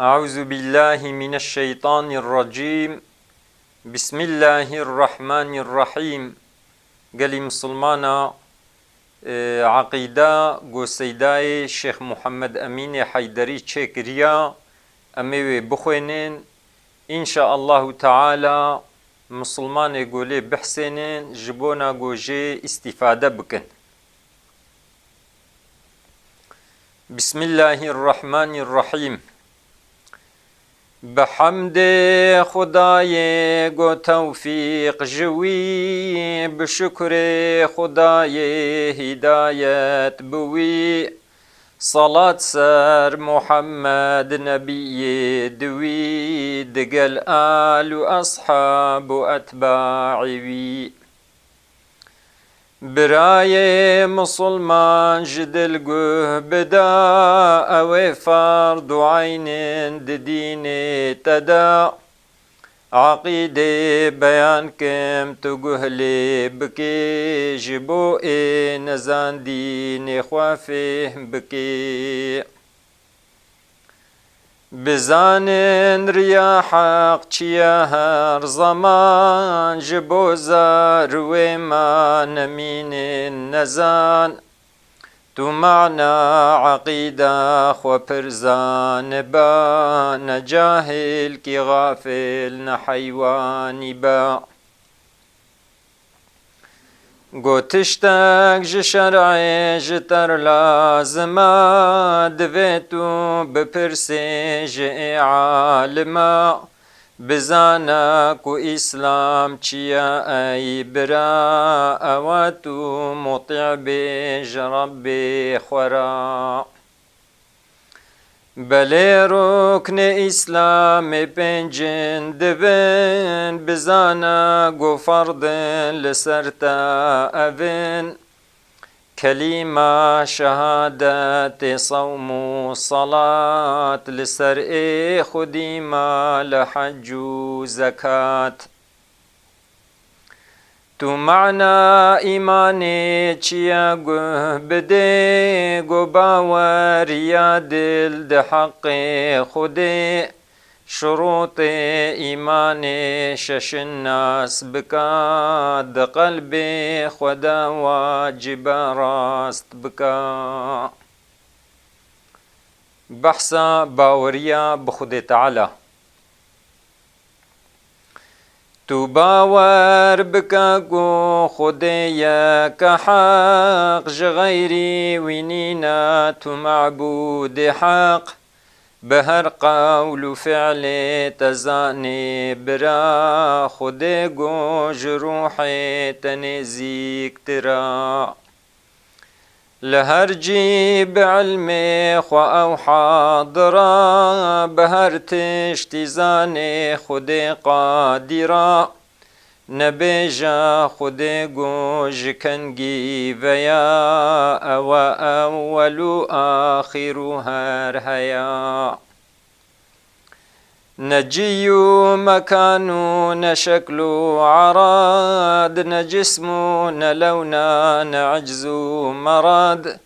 أعوذ بالله من الشيطان الرجيم. بسم الله الرحمن الرحيم. قالي مسلمانا عقيدة قوسيداي شيخ محمد أمين حيدري تشيكريا أمي بخوينين إن شاء الله تعالى. مسلمان يقولي بحسنين جبونا قوجي استفادة بكن. بسم الله الرحمن الرحيم. بحمد خدای گو توفیق جوی، بشکر خدای هدایت بوی، صلاة سر محمد نبی دوی، دگل آل و اصحاب و اتباعی. برای مسلمان جدل گوه بدا، او فرد عین دین تدا، عقیده بیان کم تو گهلی بکی، جبو نزان دین خوافه بکی. بزانن ریا حق چیا هر زمان، جبو زاروی ما نمین نزان، تو معنا عقیده خو پرزان با، نجاهل کی غافل نحیوانی با. گو تشتاق ج شرع ج تر لازما، دویتو بپرسی ج عالما، بزانا کو اسلام چیا ای برا، اواتو مطیع بیج رب خورا. بله رکن اسلام پنجن دوین، بزانا گو فردن لسرتا اوین، كلمة شهادة صوم صلاة، لسر خديمة لحج زكاة. تو معنا ایمانی چیا گوه بده، گو باور یا دل ده حق خودی، شروط ایمان شش الناس بکا، ده قلب خدا واجب راست بکا. بحثا باوریا بخود تعالی. تو باور بکا گو خودیا که حق، غیری وینینا تو معبود حق، بهر قول و فعل تزانی برا، خود گو جروح تنزیک ترا. لهر جيب علمي خو او حاضرا، بهر تشتزاني خودي قادرا، نبيجا خودي قوج كنجي فيا، او اول اخر هر هيا. نجيو مكانو نشكلو عراد، نجسمو نلونا نعجزو مراد،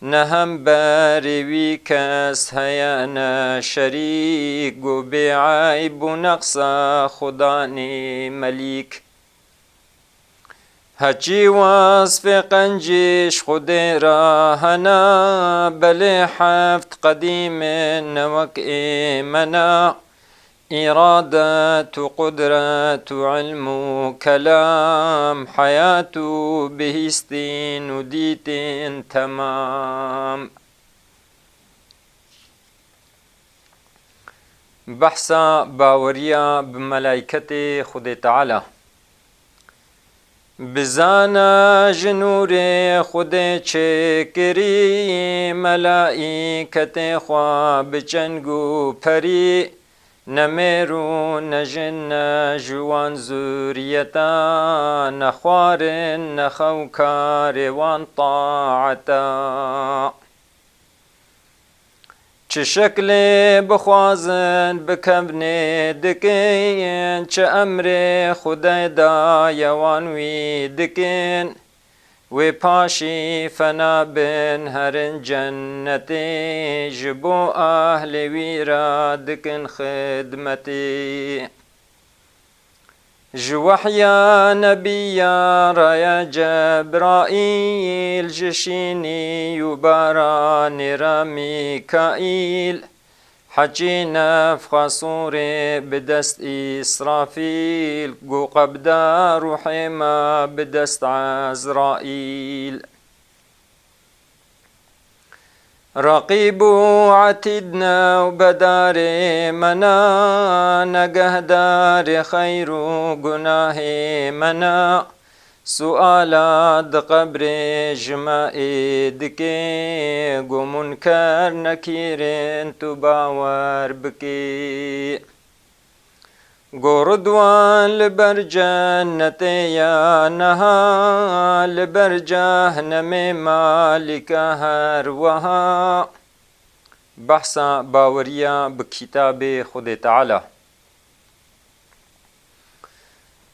نهم باري ويكاس هيانا شريك، وبعيب نقصا خداني مليك. هچی وصف قنجش خود راهنا، بل حفت قديم نوك إيمنا، إرادة قدرة علم كلام، حياة بهستين وديت تمام. بحثا باوريا بملائكة خود تعالى. بزانا جنور خود چکری، ملائکت خواب چنگو پری، نمیرو نجن جوان زوریتا، نخوار نخوکار وان طاعتا. چه شکل بخوازن بکبن دکین، چه امر خدای دا یوانوی دکین، و پاشی فنا بن هرن جنتی جبو اهل ویرا دکن خدمتی جوحيا نبيا رايا جبرائيل جشيني يباراني راميكائيل حجي نفخ صوري بدست إسرافيل قو قبدا روحي ما بدست عزرائيل رقيب عتدنا وبدار منا نقه دار خير قناه منا سؤالات قبر جمائدكي قو منكر نكير تباور بكي قردوان لبر جنتي يا نها لبر جهنم مالك هروها بحثا باوريا بكتاب خود تعالى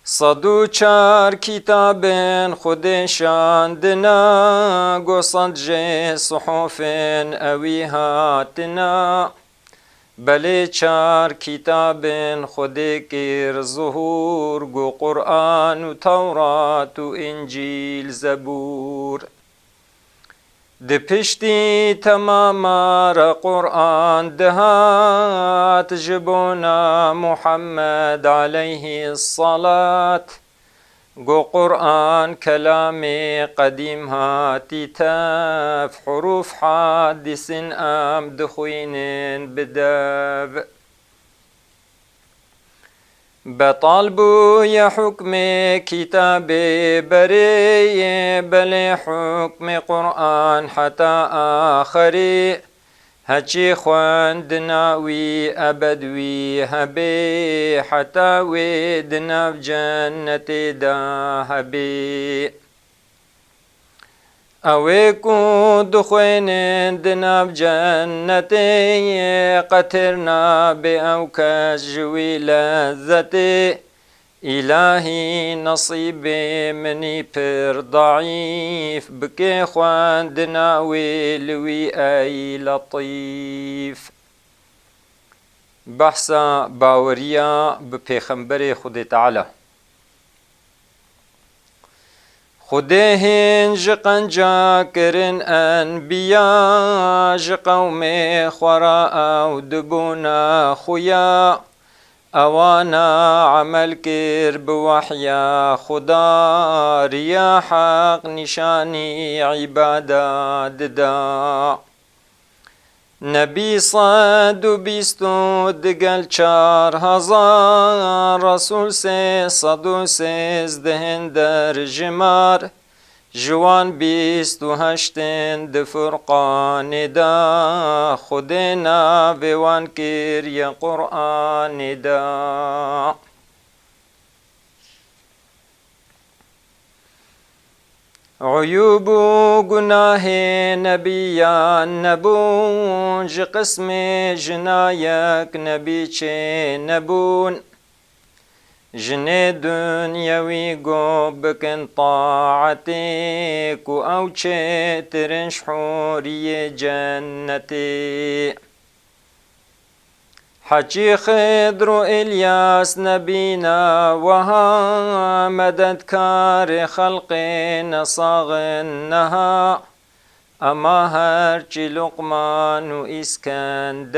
صدو چار كتاب خود شاندنا قو صدج صحف اويهاتنا بله چار کتاب خود کر ظهور گو قرآن و تورات و انجیل زبور ده پشتی تمام را قرآن دهات جبونا محمد علیه الصلاة گو قرآن کلام قدیم هاتی تف حروف حادث ام دخوین بدو بطالبو یا حکم کتاب بری بل حکم قرآن حتی آخری هچی خواندناوی ابدوی هبی حتی وی دناو جنت دا هبی اوی کو دخوین دناو جنت قطرنا بی او کس جوی لذتی إلهي نصيب مني پر ضعيف بكي خواندنا ويلوي أي لطيف بحثا باوريا بپیغمبر خود تعالى خده هنج قنجا کرن انبيا ج قوم خورا او دبونا خويا اوانا عمل کر بوحیا خدا ریا حق نشانی عبادت دا نبی 120 دگل 4000 رسول 313 در جمار جوان 28 د فرقان دا خودنا بوان کر یا قرآن دا عیوب و گناه نبیان نبون ج قسم جنایک نبی چه نبون جنه دنیاوی گو بکن طاعتی کو او چه ترنش حوری جنتی حجی خضر و الیاس نبینا وها مددکار خلق نصاغ نها اما هرچی لقمان و اسکندرین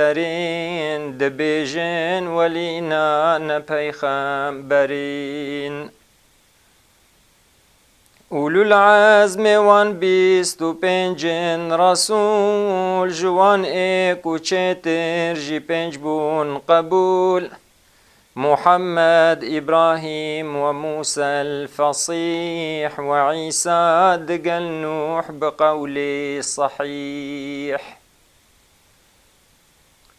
دبیجن ولینا نپیغمبرین اولو العزم وان 25 رسول جوان ایکو چتر جی 5 بون قبول محمد إبراهيم وموسى الفصيح وعيسى دقل نوح بقول صحيح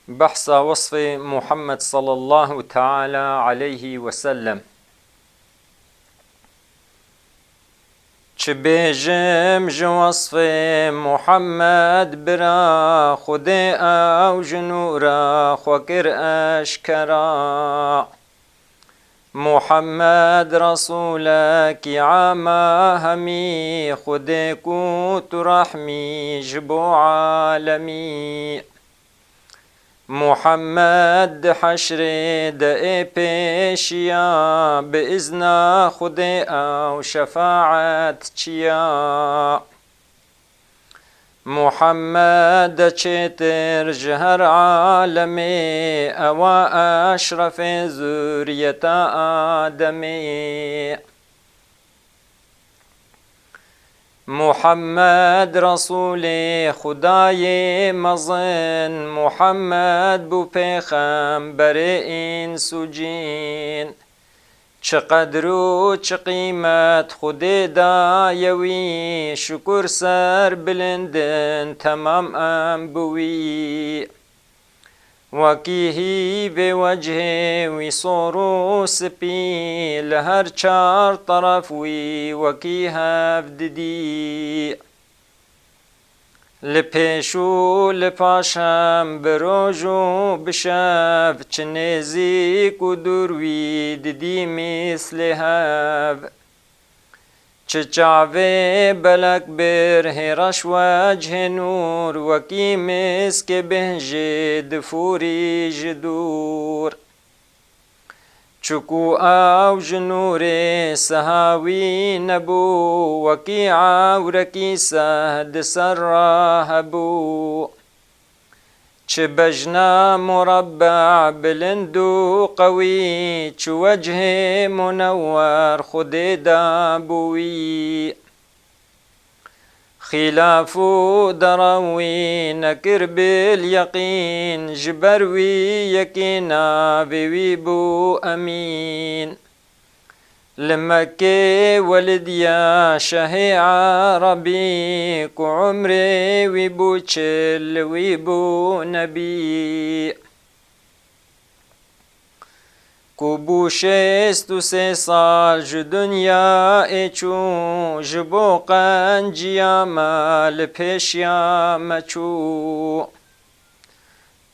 بحث وصف محمد صلى الله تعالى عليه وسلم چه بیجم جوصف محمد برا خود او جنورا خوکر اشکرا محمد رسولك عاما همي خدكو ترحمي جبو عالمي محمد حشر دئ پیشیا بإذن خدي او شفاعت چیا محمد چتر جهر عالمي او اشرف ذرية آدمي محمد رسول خدای مزن محمد بو پیغمبر انس و جین چقدر و چه قیمت خود دایوی شکر سر بلندن تمام ام بوی وكيه بوجهه وصورو سبي لهر چار طرف وي وكيها بددي لپیشو لپاشم بروجو بشف چنزيك ودروي ددي مثل هاف چچاوه بلک بر هرش وجه نور وکی مسک بهجه دفوری جدور چکو او جنور سهاوی نبو وکی عورکی سهد سر راهبو چه بجنا مربع بلندو قوي چه وجه منور خود دابوي خلافو دروي نكر باليقين جبروي يكينا بويبو أمين لمكي ولديا شهي عربي كعمري ويبو تشل ويبو نبي كوبو شستو سي صال جو دنيا ايچو جبو قنجيا مال پیشيا مچو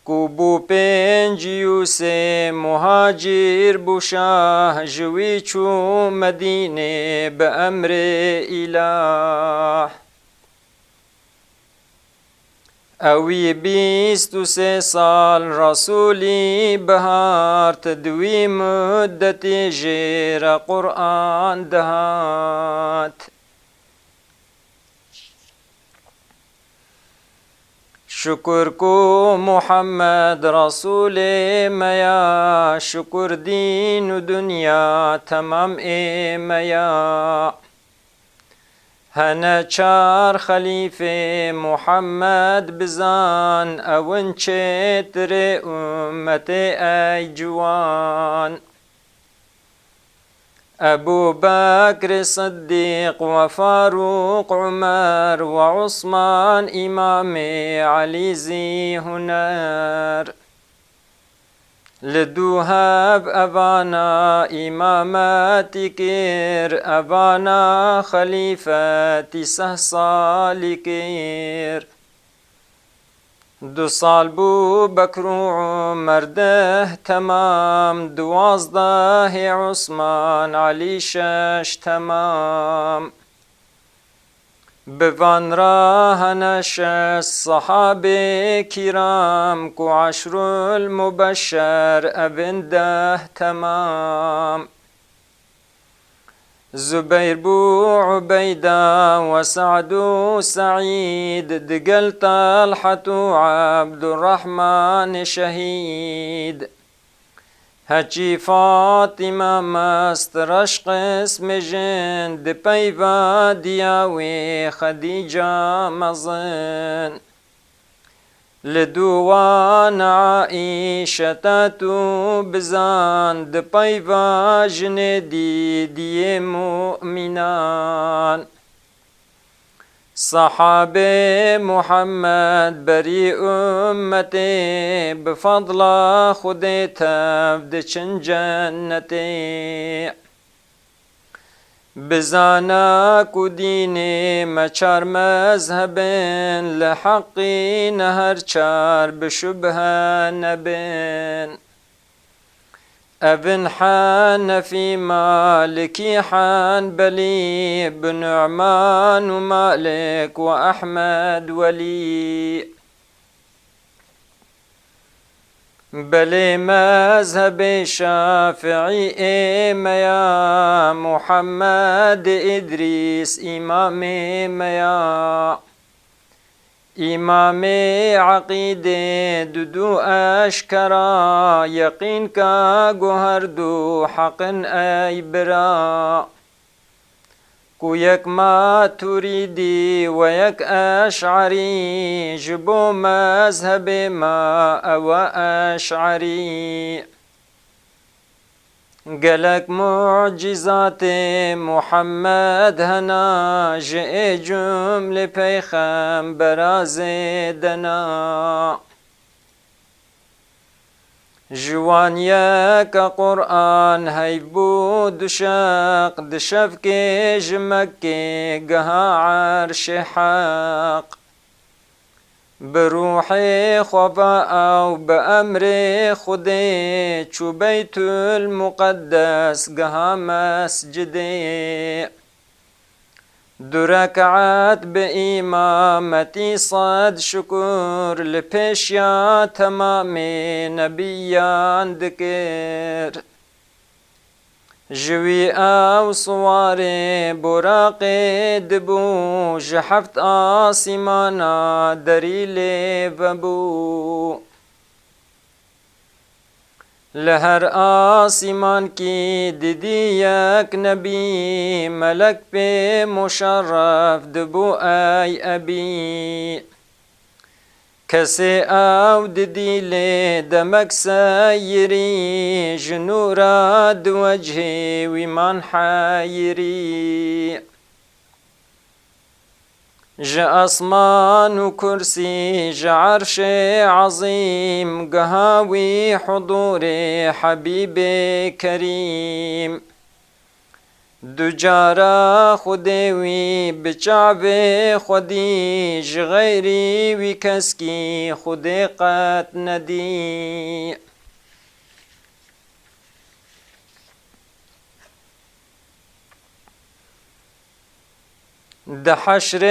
کوبو پنجیو سے مهاجر بوشاه جوی چو مدینه به امر اله اوی 23 سال رسولی بهار تدوی مدت جیر قرآن دهات شکر کو محمد رسول میا شکر دین و دنیا تمام میا هنه چار خلیفه محمد بزان اون چتر امت ای جوان ابو بكر صديق وفاروق عمر وعثمان امام علي زي هنر لدوهاب ابانا امامات كير ابانا خليفة سهصال كير 2 سال بو بكر عمر ده تمام 12 عثمان علي 6 تمام بفان راهنش الصحابة كرام كو 10 المبشر ابن ده تمام زبير بو عبيدة وسعد سعيد دقل طلحة عبد الرحمن شهيد هجي فاطمة مسترش قسم جند بيفا دياوي خديجة مزن لدوان عائشة بزان دبيفا جندي دي مؤمنان صحابة محمد بري أمتي بفضل خدي تفدشن جنتي بزانا کو دینی مچار مذهبن لحقی نهر چار بشبه نبن ابن حنفي مالكي حنبلي بن نعمان ومالك وأحمد ولي بلي مذهب شافعي يا محمد إدريس إمام يا إمام عقيدة دو أشكرا يقين كا جوهر دو حق أي برا كو يك ما تريدي ويك أشعري جبو مذهب ما أو أشعري قالك معجزات محمد هنا جئ جمل پیغمبر زدنا جوانيك قرآن هيبو دشاق دشفك جمك قها عرش حق بروحي خفاء أو بأمر خدي شو بيت المقدس قها مسجدي دركعات بإمامتي صد شكر لبشيا تمام نبيان ذكر جوي أو صواري براقي دبو جحفت آسمانا دريلي ببو لهر آسمان کی دیدیک نبی ملک پہ مشرف دبو ای ابی کسی او دیدیل دمک سیری جنورا وجهی ویمان حیری جا أصمان وكرسي جا عرش عظيم قهاوي حضور حبيبي كريم دجارا خديوي بشعب خديج غيري وكسكي خدي قد ندي ده حشر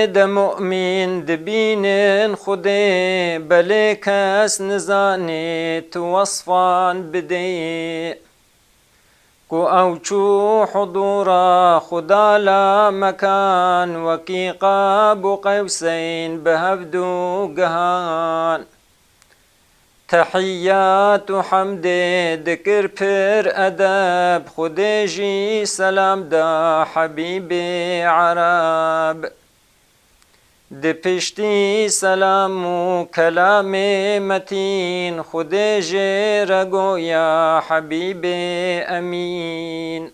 ده مؤمن دبين خدي بلكس نزاني توصفان بدي كو أوچو حضورا خدا لا مكان وكي قاب قوسين بهبدو قهان تحيات حمد ذكر بر أدب خديجي سلام دا حبيبي عرب دپشتی سلام و کلام متین خديجي رگو یا حبيب امین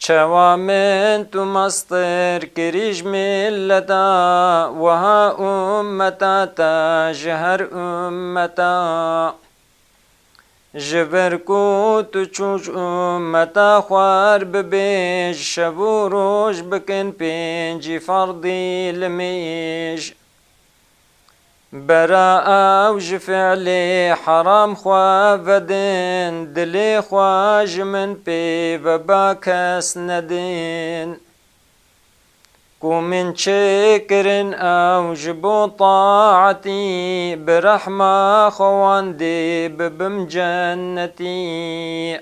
چوامن تو مستر کریج ملتا وها امتا تا جهر امتا جبر کو تو چوش امتا خوار ببیج شبو روش بکن پینجی فردی لمیج برا او جفعل حرام خواه ودن دل خواج من پی و باکس ندن کو من چکرن او جبو طاعتي برحمة خواندي ببم جنتي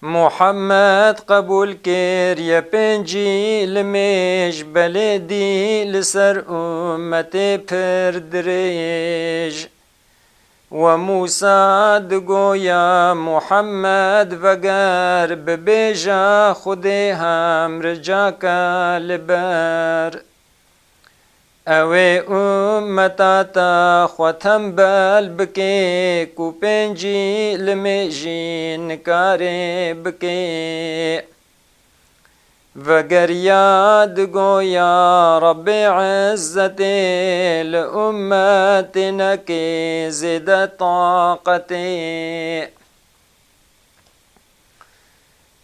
محمد قبول كير يا بنجي لميش بلدي لسر أمتي پردريج وموسى دقو يا محمد وقر ببيجا خدي هم رجاكا لبر اوي امتا تا خوتم بل بكي كو بنجي لميجي نكاري بكي وگر یاد گو یا رب عزتی لأمتنا کی زد طاقتی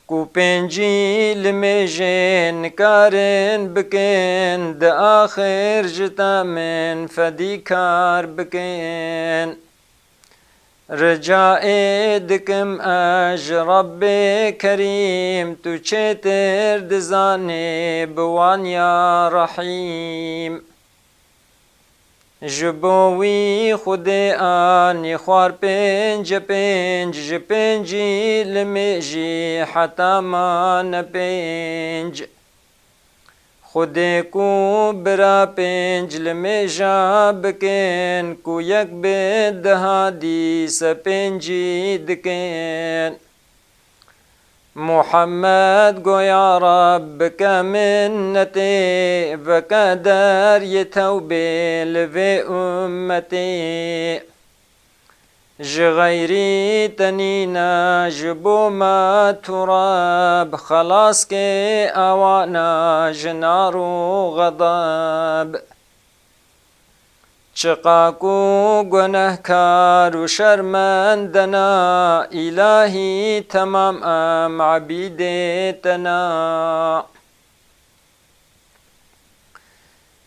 کو پنجی لمجن کارن بکن د آخر جتا من فدی کار بکن رجاء دکم اج رب کریم تو چتر دزانه بوان یا رحیم جبوی خود آنی خوار پنج پنجی لمیجی حتا ما پنج خود کو برا پنج لمیجا بکن کو یک بدها دیس پنجی دکن محمد گو یا رب منتی وکدر یتوبه لوی امتی جغیری تنینا جبو ما تراب خلاص کے اوانا جنارو غضب چقاکو گنهکار و شرمندنا الهی تمام عبیدتنا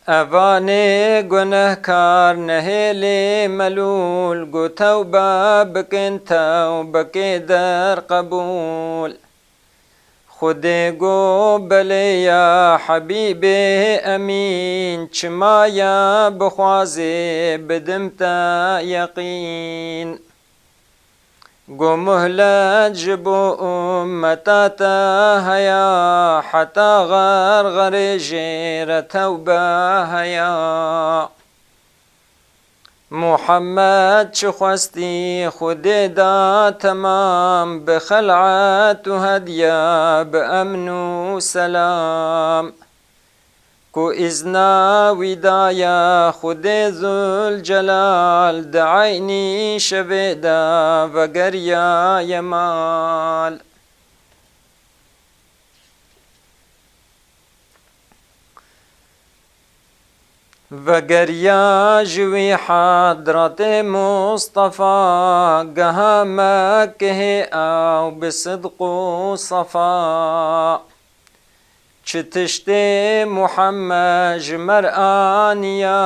اوانه گنهکار نهل ملول گو توبه بکن توبه در قبول خود گو بله یا حبیب امین چما یا بخوازه بدم تا یقین گو مهلت جبو امتا تا هیا حتا غرغر جیر توبه هیا محمد چه خواستی خود دا تمام بخلعت و هدیه بامن و سلام کو ازنا ودایا خود ذوالجلال دعینی شویدا وگریا یمال وگریا جوی حضرت مصطفى گها مکه او بصدق و صفا چتشت محمد جمرآنیا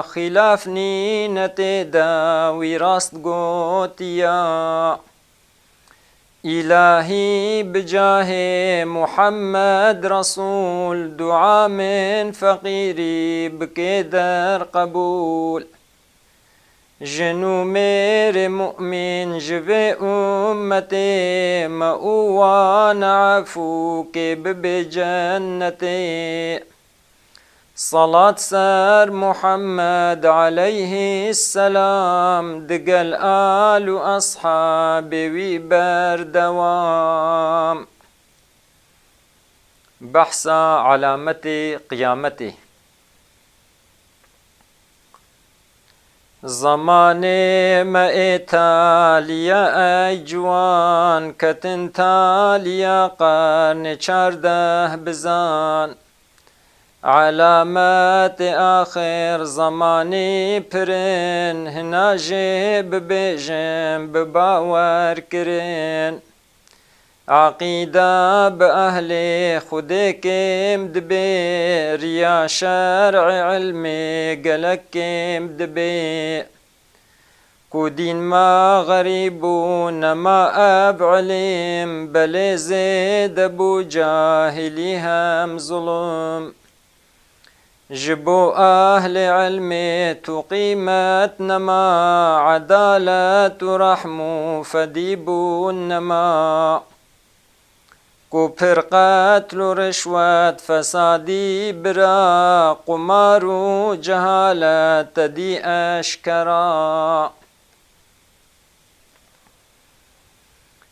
خلاف نینت داوی راست گوتیا الهی بجاه محمد رسول دعا من فقیری بکے در قبول جنو میرے مؤمن جوے امتے مأوان عفو کے بجنتے صلاة سر محمد عليه السلام دقل آل أصحاب ويبر دوام بحث علامة قيامته زمان ما إيتاليا أي جوان كتن تاليا قرن چارده بزان علامات آخر زمانی پرن هناجه ببیجن بباور کرن عقیده به اهل خود کم دبی ریا شرع علم گلک کم دبی کو دین ما غریب و نما اب علم بل زید بو جاهلی هم ظلم جبو اهل علم تو قیمت نما عدالت و رحم و فدیبو نما کو پر قتل و رشوت فسادی برا قمار و جهالت دی اشکرا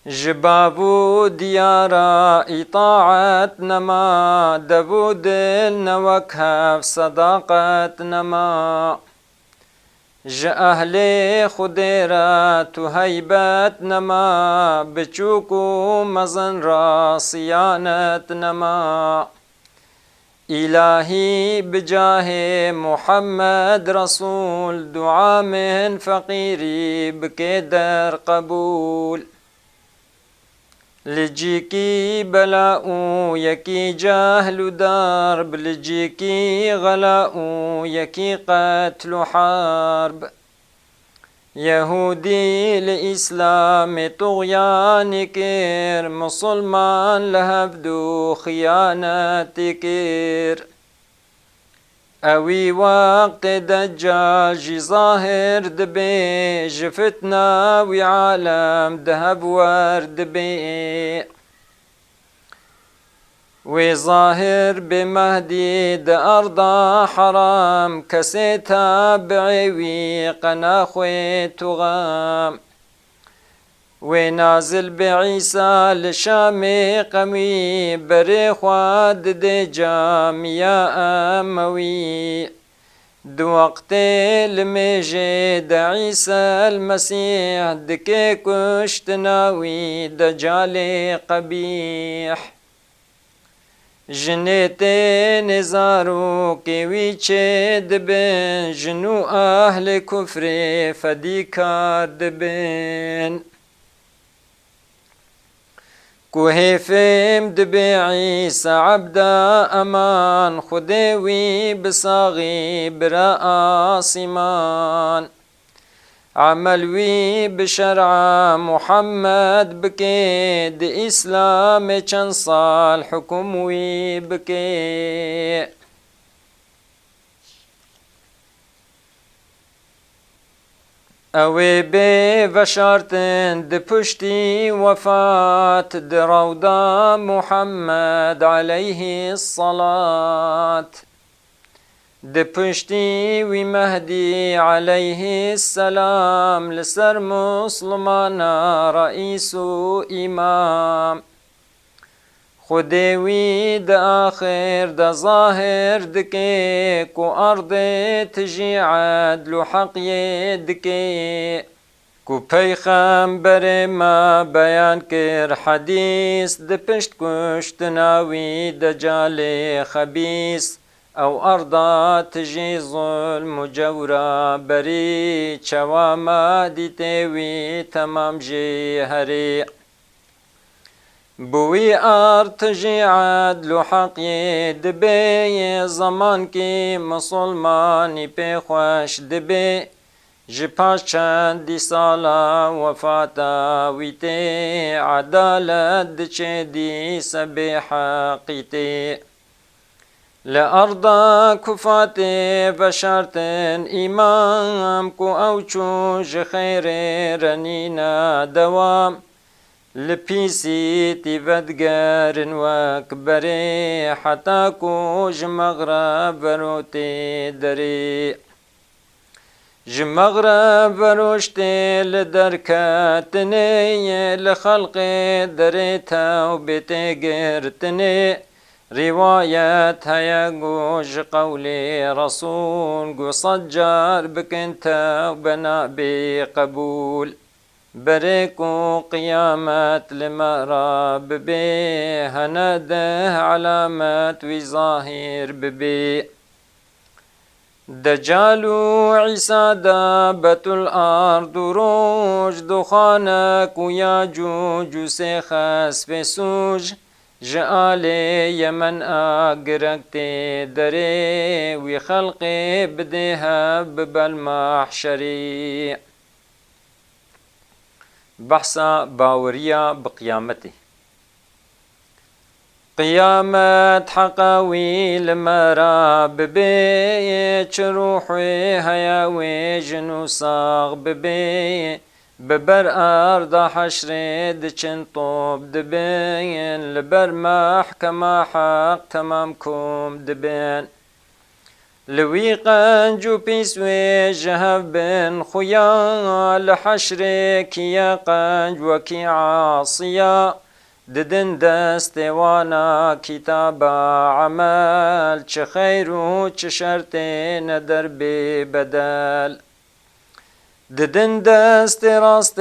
جبابو دیارا اطاعت نما دبو دل نوکهف صداقت نما ج اهل خود را تو هیبت نما بچوکو مزن را صیانت نما الهی بجاه محمد رسول دعا من فقیری بکه در قبول لجيكي بلاء يكي جهل درب، لجيكي غلاء يكي قتل حرب. يهودي لإسلام طغيان كير، مسلمان لهبدو خيانة كير. اوي وقت دجال جي ظاهر دبي، جفتنا وعالم دهب ورد بي. وظاهر بمهدي دا أرض حرام، كسيتها بعوي قناخوي تغام. ونازل بعيسى لشام قمي، بريخواد دي جامية أموي. دو وقت المجي دا عيسى المسيح، دكي كشتناوي دجالي قبيح. جنيتي نزارو كيوي دبن، جنو أهل كفري فديكار دبن. كوهيفم دبي عيسى عبدا أمان، خديوي بصاغي براء صمان. عملوي بشرع محمد بكيد، إسلام چند صال حكموي بكي. اوي بي بشارتن دپشتي وفات، دروضا محمد عليه الصلاة. دپشتي ومهدي عليه السلام، لسر مسلمانا رئيس إمام. خديوي دا آخر دا ظاهر دكي، كو أرض تجي عدل حق يدكي. كو پیغمبر ما بيان كر حديث، دپشت كشتناوي دجال خبيث. او أرضا تجي ظلم جورا بري، چواما ديتوي تمام جهري. بوي ارتجي عدل حق دبي، زمان كي مسلماني بخوش دبي. جپاش چندی سالا وفاتا ويتي، عدالت دچه دي سبي حقيتي. لأرضا كفاتي بشارتن إمام، كو أوچو جخير رنينا دوام. لبيسي تفدقارن واكبري، حتى كو جمغرب بروتي دري. جمغرب بروشتي لدركاتني، لخلقي دريتا وبيتي قرتني. رواية هيا قوش قولي رسول، قو صجار بكنتا وبنا بقبول. بريكو قيامات لمراب بي، هنده علامات وظاهر ببي. دجالو عيسى دابة الأرض روج، دخانك وياجوج سيخس في سوج. جالي يمن أقرقتي دري، وخلقي بديها بالمحشري. بحثا باورية بقيامته. قيامة حقاوي المراب ببي، روحي هياوي جنو صاغ ببي. ببر أرض حشر دچن طوب دبين، لبر محكمة حق تمامكم دبين. لوي قنجو بيسوي جهب بن خويا، لحشرك يا قنج وكي عاصيا. ددن دستوانا كتاب عمل، چه خيرو چه شرطين دربي بدل. ددن دست راست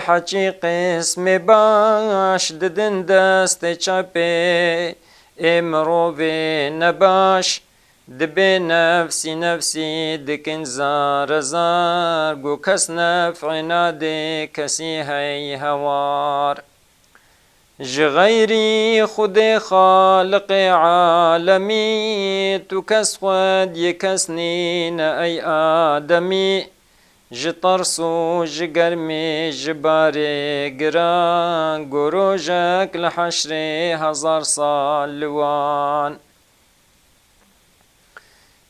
حچی قسم باش، ددن دست چپه امروی نباش. دبي نفسي نفسي دكن زار زار، قو كس نفعنا دي كسي هي هوار. جغيري خدي خالق عالمي تو كس خود يكسنين أي آدمي جترسو جگرمي جباري گران گروجك لحشري 1000 سال لوان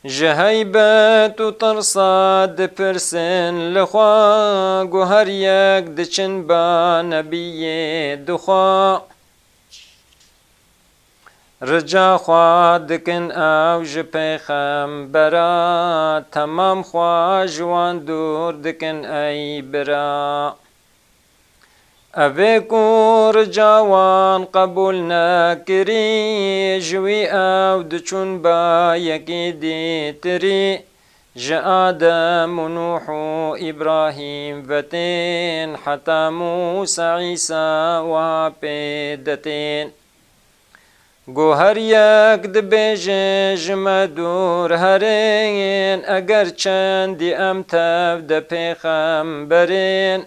جهيبت و ترصاد پرسن لخوا گوهر یک دچن با نبی دخوا رجا خوا دکن او پیغمبرا تمام خوا جوان دور دکن ای برا اوه کو رجاوان قبول نکری جوی او دچون با یکی دیتری ج آدم و نوح و ابراهیم وتین حتی موسی عیسی و پیدتین گوهر یک دبیجه جمدور هرین اگر چندی ام تف د پیغمبرین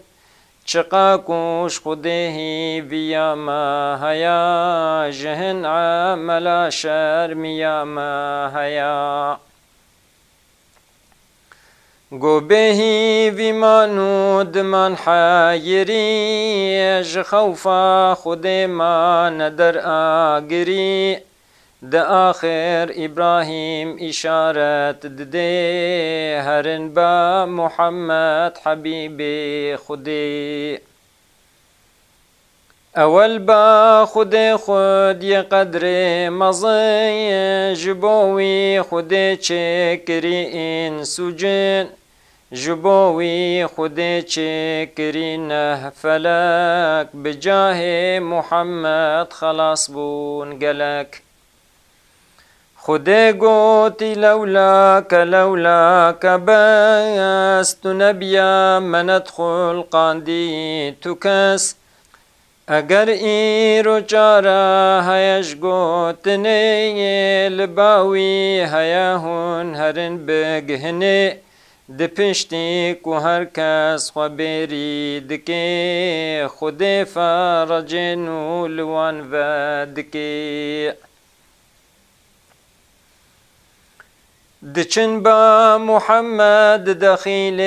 چقا کوش خودهی ویا ما هیا جهن عملا شرمیا ما هیا گو بهی وی مانود من حیری جخوفا خود من در آگری د آخر ابراهیم اشارت دده هرن با محمد حبیب خودی اول با خود ی قدر مزی جبوی خود چکری این سجن جبوی خود چکری نه فلک بجاه محمد خلاص بون گلک خود گوتی لولاک بست نبیا من ادخل قاندی تو کس اگر ایرو چارا هیش گوتنی لباوی هیاهون هرن بگهنی د پشتی کو هر کس خو برید که خود فرج نولوان ود که دچن با محمد دخیل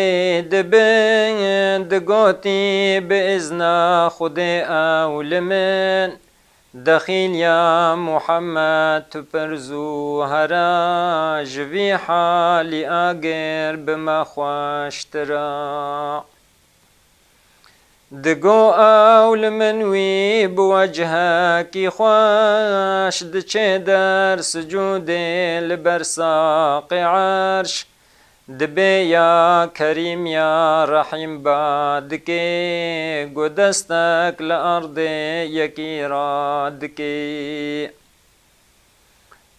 دبند گوتی بإذن خود اولمن دخیل یا محمد تو پرزو هرا جوی حالی آگر بما خواشترا دگو اول منوی بوجهکی خوش دچه در سجود لبرساق عرش دبی یا کریم یا رحیم بادکی گدستک لارد یکی رادکی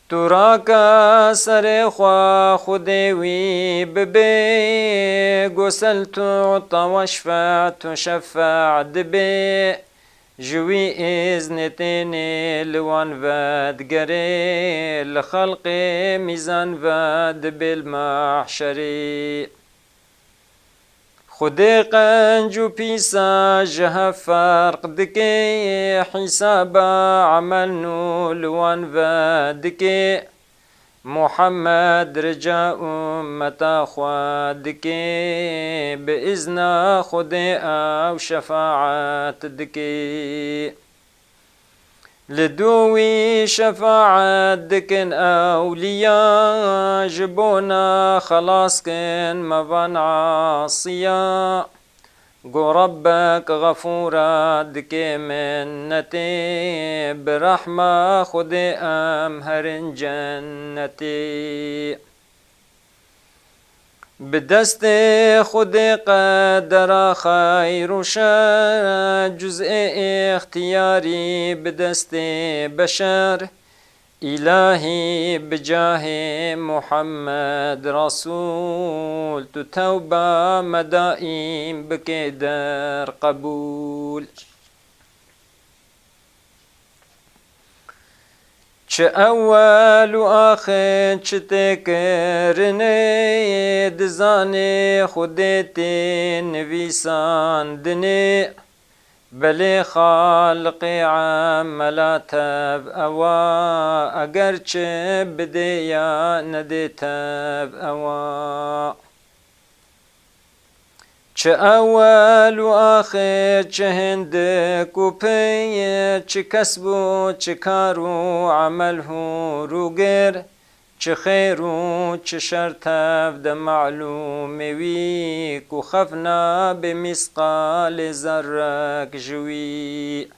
تو را کا سر خوا خودوی ببی گسل تو وشفع تو شفع دبی جوی ازن تینی لوان ودگری لخلق میزان ود بالمحشری خود قنجو پیسا جه فرق دکی حساب عمل نولوان ودکی محمد رجا امتا خودکی بإذن خود او شفاعت دکی لدوی شفاعت دکن اولیاء جبونا خلاص کن مبان عاصیا گو ربک غفورا دکی منتی برحمه خود ام هرن جنتی بدست خود قدر خیر و شر جزء اختیاری بدست بشر الهی بجاه محمد رسول تو توبه مدائم بکه در قبول چه اول و آخر چه تکرنه دزانه خودت نویساندنه بلی خالقی عملا تب اوا اگر چه بده یا نده تب اوا چه اول و آخر چه هندک و پی چه کسب و چه کار و عمل روگر چه خیر و چه شر تبد معلوم وی کو خفنا بمثقال ذرك جوی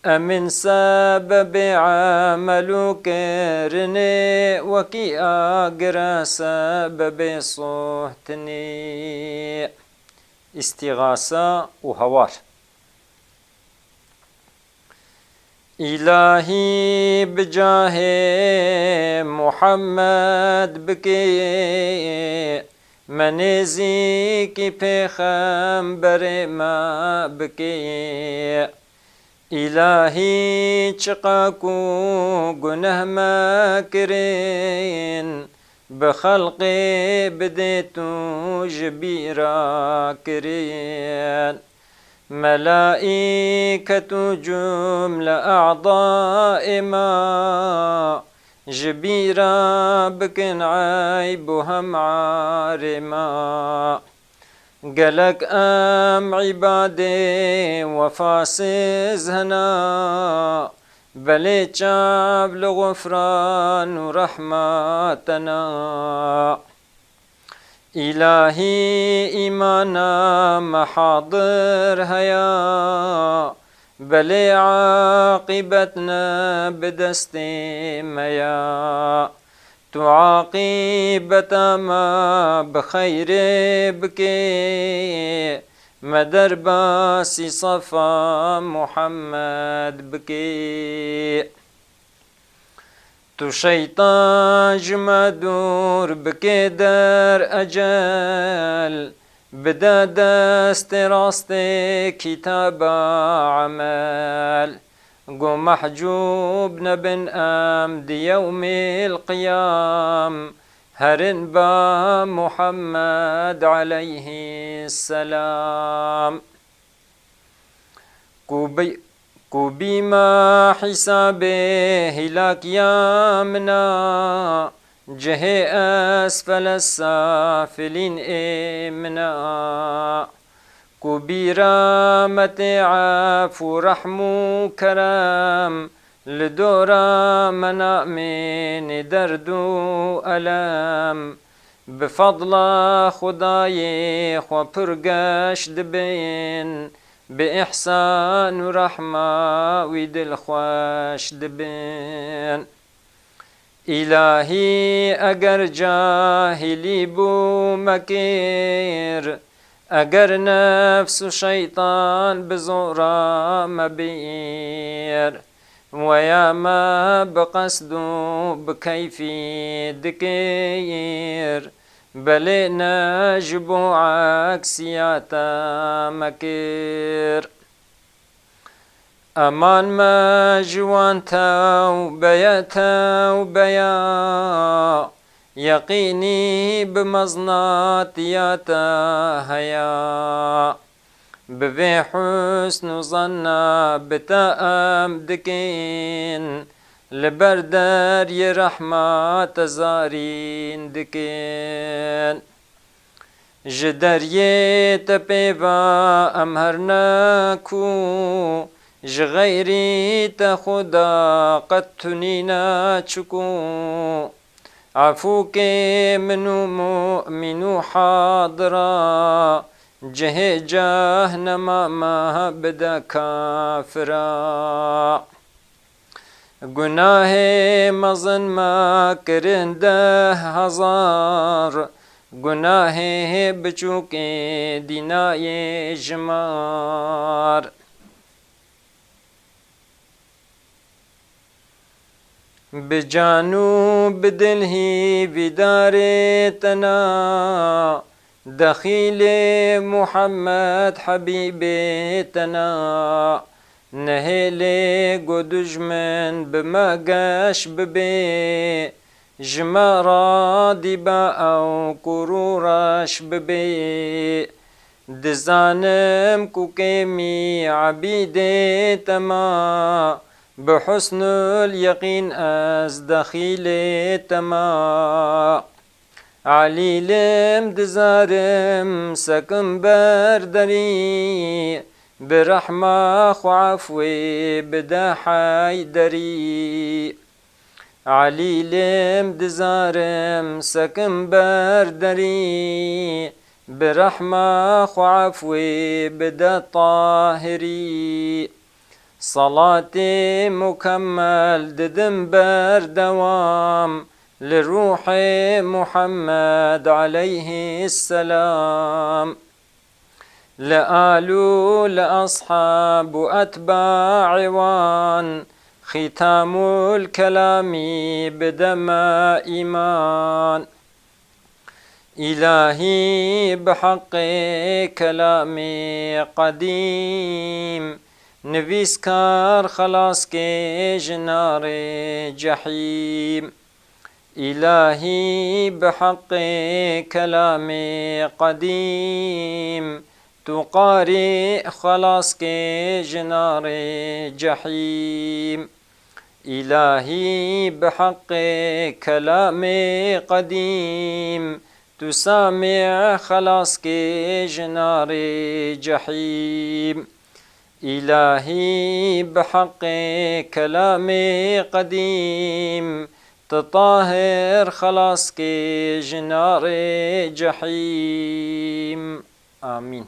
امن سبب عملو کرنه وکی آگر سبب صحتنی استغاثه و هوار إلهي بجاه محمد بكي منزيك پیغمبر ما بكي إلهي چقاكو گناه ما کرين بخلقي بديتو جبيرا کرين ملائكة جملة أعضاء ما جبيرا بكن عيبهم عارما قالك أم عبادي وفاسز هنا بلي جاب لغفران ورحمتنا إلهي إيمانا محاضر هيا بلي عاقبتنا بدست ميا تعاقبت ما بخير بكي مدر باسي صفا محمد بكي تو شیطان جمدور بکی در اجل بدا دست راست کتاب عمل گو محجوب نبن امد یوم القیام هرن با محمد علیه السلام کو بما حسابه هلاك يامنا جه أسفل السافلين إمنا کو برامت عفو رحم كرم لدورا منا من درد ألم بفضل خداي خو پرگشت بين بإحسان ورحمة ويدل خوش دبين إلهي أجر جاهلي بو مكير أجر نفس شيطان بزورا مبير ويا ما بقصدو بكيفي دكير بل نجب عكسياتا مكير أمان ما جوانتا وبياتا وبيا يقيني بمزناتياتا هيا بفي حسن ظنا بتأم دكين لبردر يرحمة زارين دكين جدريت بيبا أمهرناكو جغيري تخدا قد تنينا تشكو عفوك منو مؤمن حاضرا جه جهنم ما بدا كافرا گناه مزن ما کرنده هزار گناه بچوک دینای جمار بجانو بدلهی بدارتنا دخيل محمد حبيبتنا نهيلي قدج من بمقاش ببي جمارا دبا أو كرورش ببي دزانم كوكيمي عبيدي تما بحسن اليقين از دخيل تما عليلم دزارم سكن بردري برحمة وعفوي بدا حيدري عليلم دزارم سكن بردري برحمة وعفوي بدا طاهري صلاتي مكمل ددم بردوام لروح محمد عليه السلام لآل لأصحاب أتباع وان ختام الكلام بدم إيمان إلهي بحق كلامي قديم نفيس كار خلاص كي جنار جحيم إلهي بحق كلامي قديم تقارئ خلاص كي جنار جحيم إلهي بحق كلامي قديم تسامع خلاص كي جنار جحيم إلهي بحق كلامي قديم تطهر خلاص كي جنار جحيم آمين.